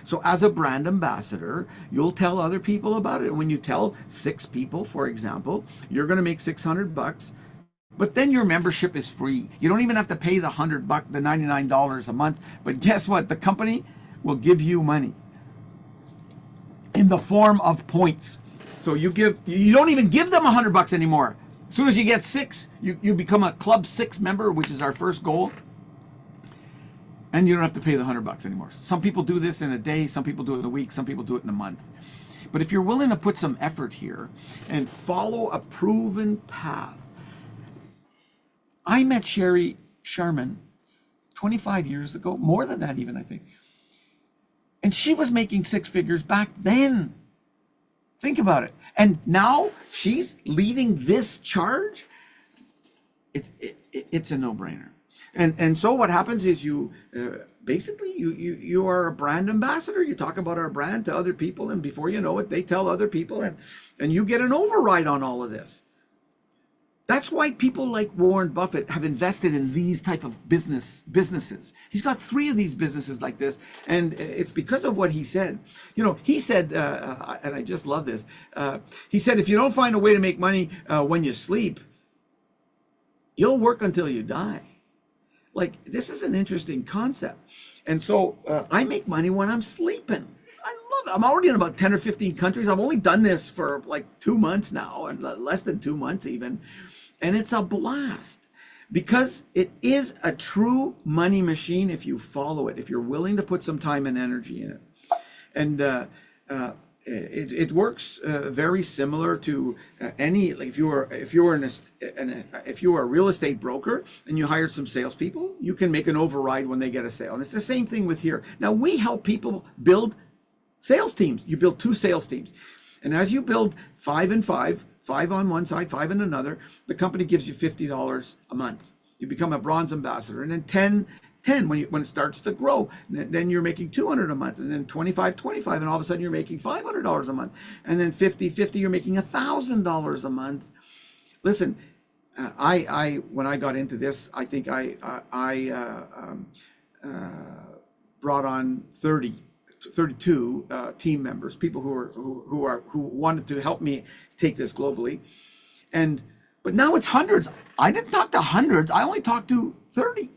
So as a brand ambassador, you'll tell other people about it. When you tell 6 people, for example, you're going to make $600, but then your membership is free. You don't even have to pay the $100, the $99 a month. But guess what? The company will give you money in the form of points. So you don't even give them $100 anymore. As soon as you get 6, you become a Club 6 member, which is our first goal. And you don't have to pay the $100 anymore. Some people do this in a day, some people do it in a week, some people do it in a month. But if you're willing to put some effort here and follow a proven path. I met Sherry Sharman 25 years ago, more than that even, I think. And she was making 6 figures back then. Think about it. And now she's leading this charge. It's a no-brainer. And so what happens is you basically you are a brand ambassador. You talk about our brand to other people, and before you know it, they tell other people, and you get an override on all of this. That's why people like Warren Buffett have invested in these type of businesses. He's got 3 of these businesses like this, and it's because of what he said. You know, he said, and I just love this. He said, if you don't find a way to make money when you sleep, you'll work until you die. Like, this is an interesting concept. And so I make money when I'm sleeping. I love it. I'm already in about 10 or 15 countries. I've only done this for like 2 months now, and less than 2 months even. And it's a blast because it is a true money machine if you follow it, if you're willing to put some time and energy in it. And it works very similar to any, like if you were a real estate broker and you hired some salespeople, you can make an override when they get a sale. And it's the same thing with here. Now we help people build sales teams. You build 2 sales teams, and as you build 5 and 5 on one side, 5 on another, the company gives you $50 a month. You become a bronze ambassador, and then 10 when it starts to grow, then you're making $200 a month, and then 25, and all of a sudden you're making $500 a month, and then 50, you're making $1,000 a month. Listen, I when I got into this, I think I brought on 32 team members, people who wanted to help me take this globally, but now it's hundreds. I didn't talk to hundreds. I only talked to 30.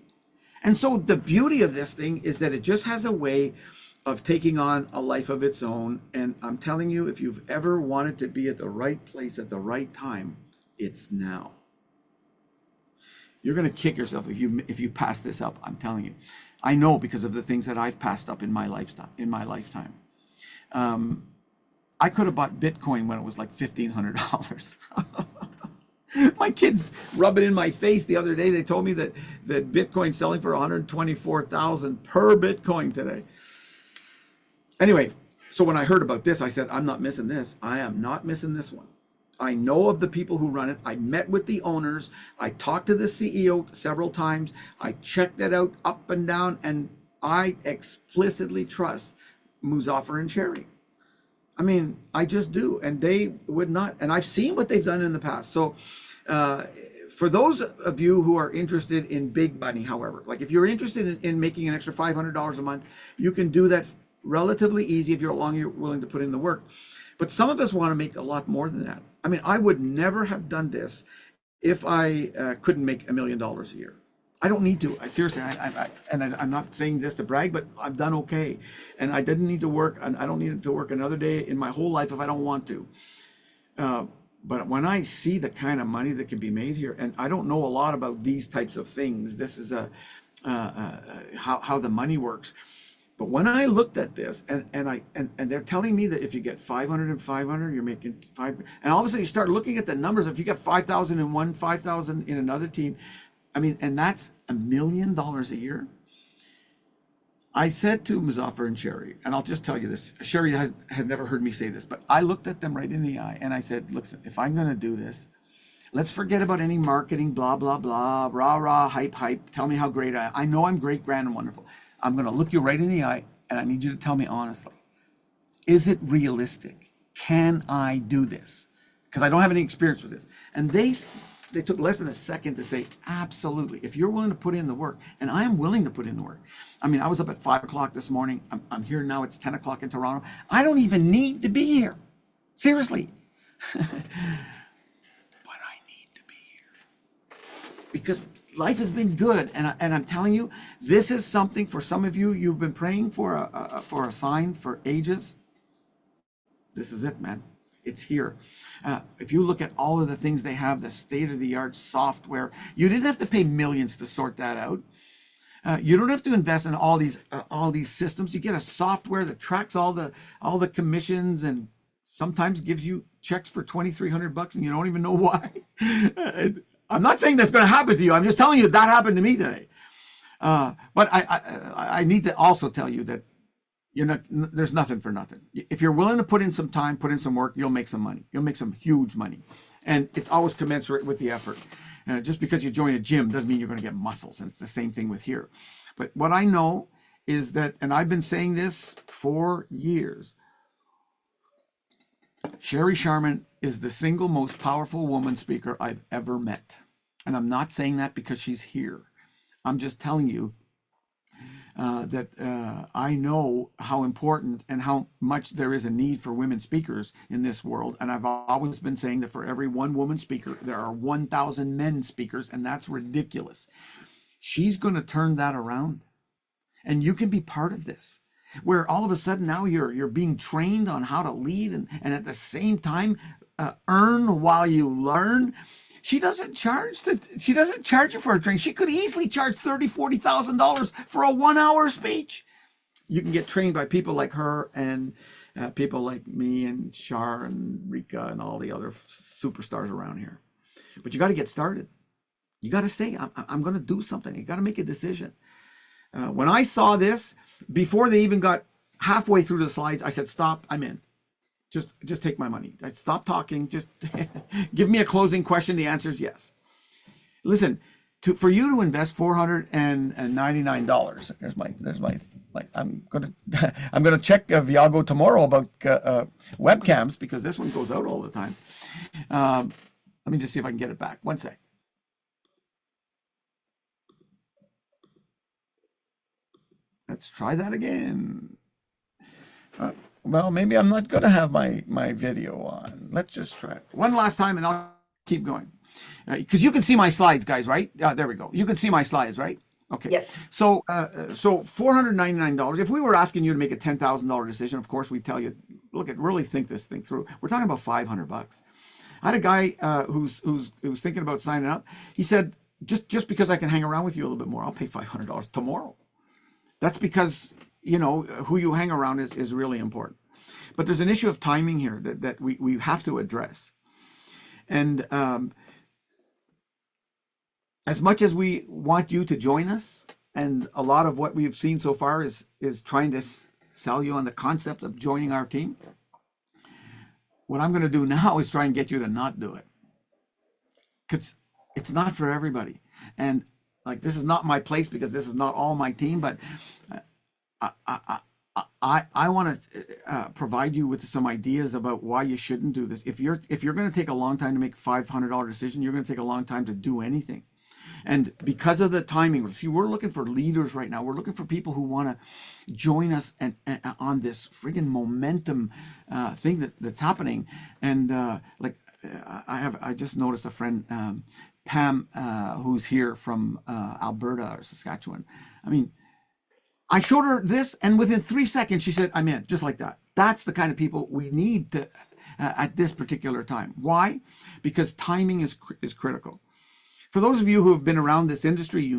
And so the beauty of this thing is that it just has a way of taking on a life of its own. And I'm telling you, if you've ever wanted to be at the right place at the right time, it's now. You're going to kick yourself if you pass this up. I'm telling you. I know, because of the things that I've passed up in my lifetime. I could have bought Bitcoin when it was like $1,500. My kids rub it in my face the other day. They told me that Bitcoin's selling for $124,000 per Bitcoin today. Anyway, so when I heard about this, I said, I'm not missing this. I am not missing this one. I know of the people who run it. I met with the owners. I talked to the CEO several times. I checked it out up and down, and I explicitly trust Muzafer and Sherry. I mean, I just do, and they would not, and I've seen what they've done in the past. So for those of you who are interested in big money, however, like if you're interested in making an extra $500 a month, you can do that relatively easy if you're willing to put in the work. But some of us want to make a lot more than that. I mean, I would never have done this if I couldn't make $1 million a year. I don't need to. Seriously, I'm not saying this to brag, but I've done okay. And I didn't need to work, and I don't need to work another day in my whole life if I don't want to. But when I see the kind of money that can be made here, and I don't know a lot about these types of things, this is how the money works. But when I looked at this, and they're telling me that if you get 500 and 500, you're making 5, and all of a sudden you start looking at the numbers. If you get 5,000 in one, 5,000 in another team, I mean, and that's $1 million a year. I said to Muzafer and Sherry, and I'll just tell you this, Sherry has never heard me say this, but I looked at them right in the eye and I said, look, if I'm going to do this, let's forget about any marketing, blah, blah, blah, rah, rah, hype, tell me how great I am. I know I'm great, grand, and wonderful. I'm going to look you right in the eye, and I need you to tell me honestly, is it realistic? Can I do this? Because I don't have any experience with this. And they took less than a second to say, absolutely. If you're willing to put in the work, and I am willing to put in the work. I mean, I was up at 5 o'clock this morning. I'm here now. It's 10 o'clock in Toronto. I don't even need to be here. Seriously. But I need to be here. Because life has been good. And I'm telling you, this is something for some of you, you've been praying for a sign for ages. This is it, man. It's here. If you look at all of the things they have, the state-of-the-art software, you didn't have to pay millions to sort that out. You don't have to invest in all these systems. You get a software that tracks all the commissions and sometimes gives you checks for $2,300 and you don't even know why. I'm not saying that's going to happen to you. I'm just telling you that happened to me today. But I need to also tell you that there's nothing for nothing. If you're willing to put in some time, put in some work, you'll make some money. You'll make some huge money. And it's always commensurate with the effort. Just because you join a gym doesn't mean you're going to get muscles. And it's the same thing with here. But what I know is that, and I've been saying this for years, Sherry Sharman is the single most powerful woman speaker I've ever met. And I'm not saying that because she's here. I'm just telling you that I know how important and how much there is a need for women speakers in this world. And I've always been saying that for every one woman speaker, there are 1,000 men speakers, and that's ridiculous. She's going to turn that around. And you can be part of this, where all of a sudden now you're being trained on how to lead and at the same time earn while you learn. She doesn't charge you for a training. She could easily charge $30,000, $40,000 for a 1-hour speech. You can get trained by people like her and people like me and Shar and Rika and all the other superstars around here. But you got to get started. You got to say, I'm going to do something. You got to make a decision. When I saw this, before they even got halfway through the slides, I said, stop, I'm in. Just take my money. I stop talking. Just give me a closing question. The answer is yes. Listen, for you to invest $499. There's my I'm gonna check Viago tomorrow about webcams because this one goes out all the time. Let me just see if I can get it back. One sec. Let's try that again. Well, maybe I'm not going to have my video on. Let's just try it one last time and I'll keep going. Because you can see my slides, guys, right? There we go. You can see my slides, right? Okay. Yes. So $499. If we were asking you to make a $10,000 decision, of course, we'd tell you, look, really think this thing through. We're talking about $500. I had a guy who's thinking about signing up. He said, just because I can hang around with you a little bit more, I'll pay $500 tomorrow. That's because who you hang around is really important. But there's an issue of timing here that we have to address. And as much as we want you to join us, and a lot of what we've seen so far is trying to sell you on the concept of joining our team, what I'm going to do now is try and get you to not do it. Because it's not for everybody. And this is not my place because this is not all my team, but I want to provide you with some ideas about why you shouldn't do this. If you're going to take a long time to make a $500 decision, you're going to take a long time to do anything. And because of the timing, see, we're looking for leaders right now. We're looking for people who want to join us and on this friggin' momentum thing that's happening. And I just noticed a friend, Pam, who's here from Alberta or Saskatchewan. I mean, I showed her this, and within 3 seconds, she said, I'm in, just like that. That's the kind of people we need to, at this particular time. Why? Because timing is critical. For those of you who have been around this industry,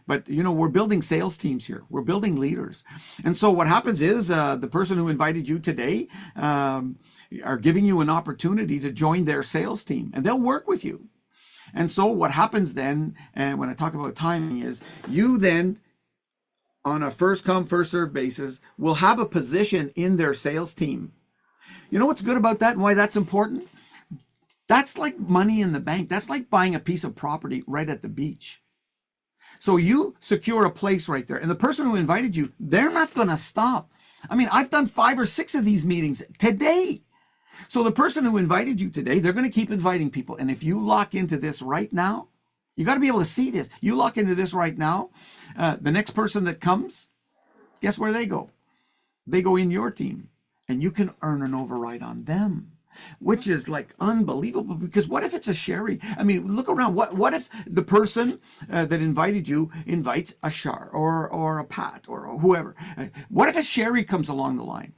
but we're building sales teams here. We're building leaders. And so what happens is the person who invited you today are giving you an opportunity to join their sales team, and they'll work with you. And so what happens then, and when I talk about timing, is you then, on a first come, first served basis, will have a position in their sales team. You know what's good about that and why that's important? That's like money in the bank. That's like buying a piece of property right at the beach. So you secure a place right there. And the person who invited you, they're not going to stop. I mean, I've done 5 or 6 of these meetings today. So the person who invited you today, they're going to keep inviting people. And if you lock into this right now, you got to be able to see this. You lock into this right now, the next person that comes, guess where they go? They go in your team, and you can earn an override on them, which is unbelievable. Because what if it's a Sherry? I mean, look around. What if the person that invited you invites a Shar or a Pat or whoever? What if a Sherry comes along the line?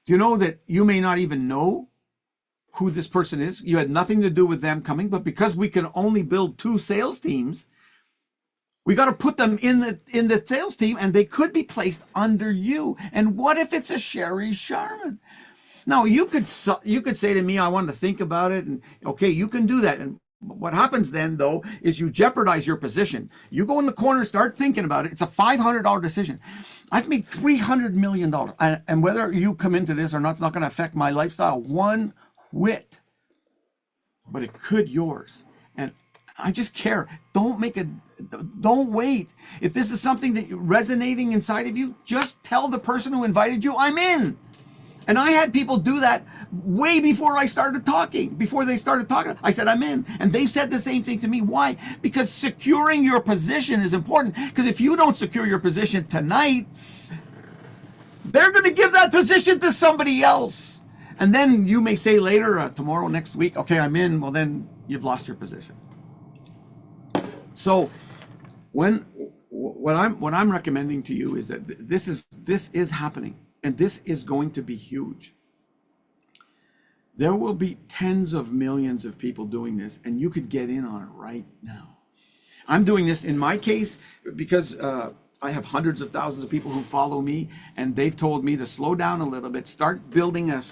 Do you know that you may not even know who this person is. You had nothing to do with them coming, but because we can only build 2 sales teams, we got to put them in the sales team, and they could be placed under you. And what if it's a Sherry Sharman? Now, you could say to me, I want to think about it, and okay, you can do that. And what happens then, though, is you jeopardize your position. You go in the corner, start thinking about it. It's a $500 decision. I've made $300 million. And whether you come into this or not, it's not going to affect my lifestyle one whit. But it could yours. And I just care. Don't wait. If this is something that you're resonating inside of you, just tell the person who invited you, I'm in. And I had people do that way before I started talking. Before they started talking, I said, I'm in. And they said the same thing to me. Why? Because securing your position is important. Because if you don't secure your position tonight, they're going to give that position to somebody else. And then you may say later, tomorrow, next week, okay, I'm in. Well, then you've lost your position. So what I'm recommending to you is that this is happening. And this is going to be huge. There will be tens of millions of people doing this, and you could get in on it right now. I'm doing this in my case because I have hundreds of thousands of people who follow me, and they've told me to slow down a little bit, start building a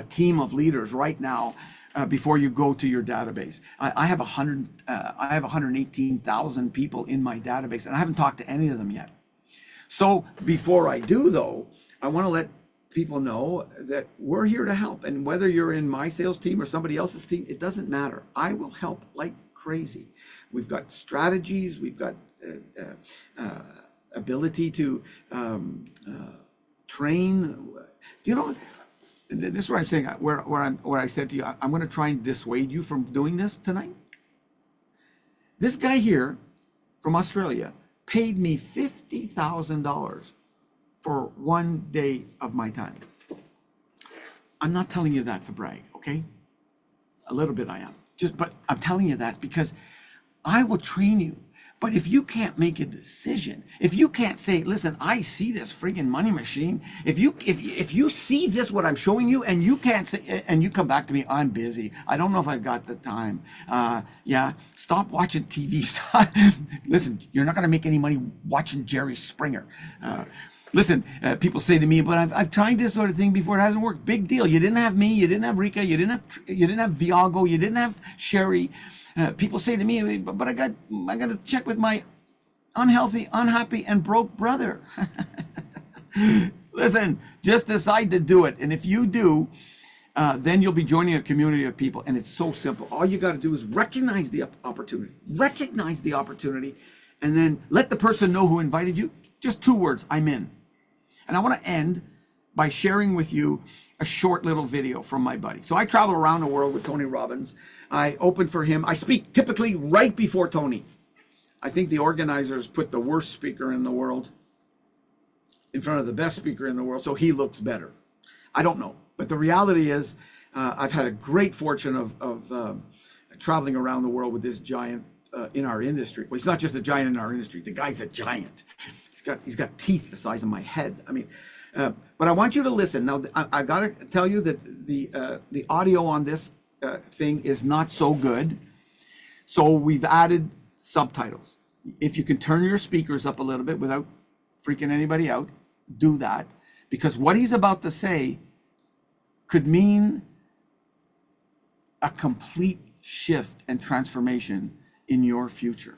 team of leaders right now before you go to your database. I have 118,000 people in my database, and I haven't talked to any of them yet. So before I do, though, I want to let people know that we're here to help. And whether you're in my sales team or somebody else's team, it doesn't matter. I will help like crazy. We've got strategies. We've got ability to train. Do you know, this is what I'm saying, where I said to you, I'm going to try and dissuade you from doing this tonight. This guy here from Australia paid me $50,000 for 1 day of my time. I'm not telling you that to brag, okay? A little bit I am. But I'm telling you that because I will train you. But if you can't make a decision, if you can't say, listen, I see this friggin' money machine. If you see this, what I'm showing you, and you can't say, and you come back to me, I'm busy. I don't know if I've got the time. Yeah, stop watching TV. Listen, you're not gonna make any money watching Jerry Springer. Listen, people say to me, but I've tried this sort of thing before. It hasn't worked. Big deal. You didn't have me. You didn't have Rika. You didn't have Viago. You didn't have Sherry. People say to me, but I got to check with my unhealthy, unhappy, and broke brother. Listen, just decide to do it. And if you do, then you'll be joining a community of people. And it's so simple. All you got to do is recognize the opportunity. Recognize the opportunity. And then let the person know who invited you. Just 2 words, I'm in. And I want to end by sharing with you a short little video from my buddy. So I travel around the world with Tony Robbins. I open for him. I speak typically right before Tony. I think the organizers put the worst speaker in the world in front of the best speaker in the world, so he looks better. I don't know. But the reality is, I've had a great fortune of traveling around the world with this giant in our industry. Well, he's not just a giant in our industry. The guy's a giant. He's got teeth the size of my head. I mean, but I want you to listen. Now, I got to tell you that the audio on this thing is not so good. So we've added subtitles. If you can turn your speakers up a little bit without freaking anybody out, do that. Because what he's about to say could mean a complete shift and transformation in your future.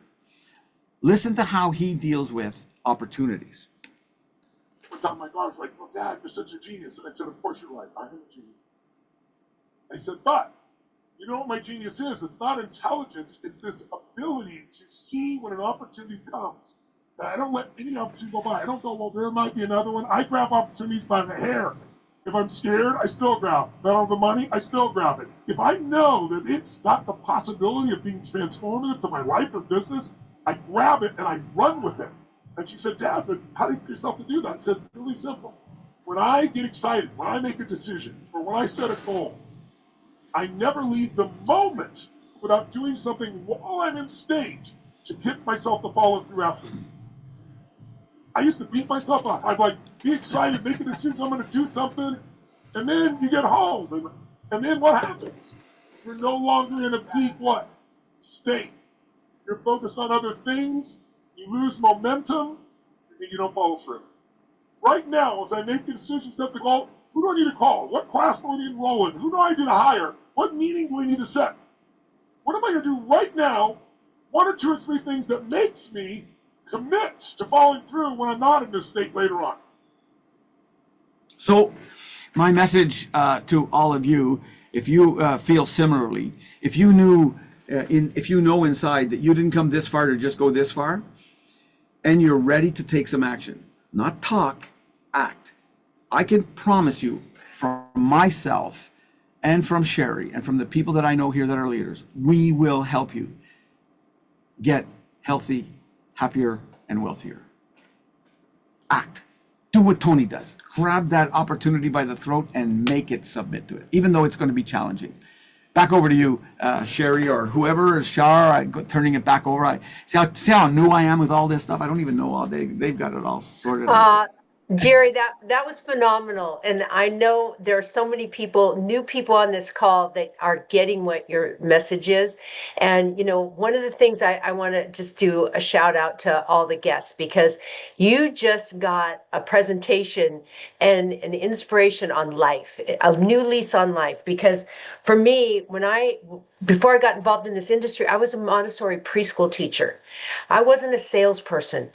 Listen to how he deals with opportunities. One time my daughter's like, well, Dad, you're such a genius. And I said, of course you're right. I am a genius. I said, but you know what my genius is? It's not intelligence. It's this ability to see when an opportunity comes. I don't let any opportunity go by. I don't go, well, there might be another one. I grab opportunities by the hair. If I'm scared, I still grab it. If I don't have the money, I still grab it. If I know that it's got the possibility of being transformative to my life or business, I grab it and I run with it. And she said, Dad, but how do you get yourself to do that? I said, really simple. When I get excited, when I make a decision, or when I set a goal, I never leave the moment without doing something while I'm in stage to get myself to follow through after. I used to beat myself up. I'd like be excited, make a decision, I'm going to do something, and then you get home, and And then what happens? You're no longer in a peak what? State. You're focused on other things, you lose momentum, and you don't follow through. Right now, as I make the decision step to call, who do I need to call? What class do I need to enroll in? Who do I need to hire? What meeting do I need to set? What am I going to do right now? One or two or three things that makes me commit to following through when I'm not in this state later on. So, my message to all of you, if you feel similarly, if you knew, if you know inside that you didn't come this far to just go this far, and you're ready to take some action, not talk, act. I can promise you, from myself and from Sherry and from the people that I know here that are leaders, we will help you get healthy, happier, and wealthier. Act. Do what Tony does. Grab that opportunity by the throat and make it submit to it, even though it's going to be challenging. Back over to you, Sherry, or whoever, Shar, turning it back over. See how new I am with all this stuff? I don't even know all day. They've got it all sorted out. Jerry, that was phenomenal. And I know there are so many people, new people on this call that are getting what your message is. And, you know, one of the things I want to just do a shout out to all the guests, because you just got a presentation and an inspiration on life, a new lease on life. Because for me, before I got involved in this industry, I was a Montessori preschool teacher. I wasn't a salesperson,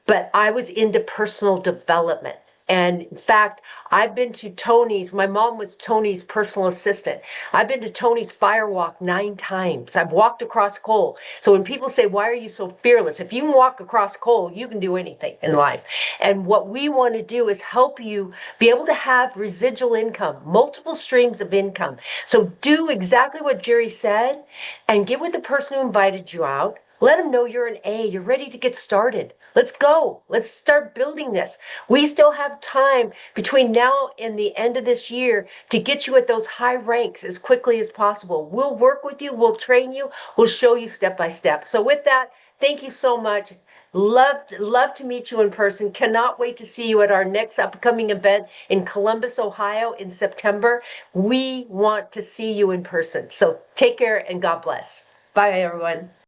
but I was into personal development. And in fact, I've been to Tony's, my mom was Tony's personal assistant. I've been to Tony's Firewalk 9 times. I've walked across coal. So when people say, why are you so fearless? If you can walk across coal, you can do anything in life. And what we want to do is help you be able to have residual income, multiple streams of income. So do exactly what Jerry said and get with the person who invited you out. Let them know you're an A. You're ready to get started. Let's go. Let's start building this. We still have time between now and the end of this year to get you at those high ranks as quickly as possible. We'll work with you. We'll train you. We'll show you step by step. So with that, thank you so much. Love to meet you in person. Cannot wait to see you at our next upcoming event in Columbus, Ohio in September. We want to see you in person. So take care and God bless. Bye, everyone.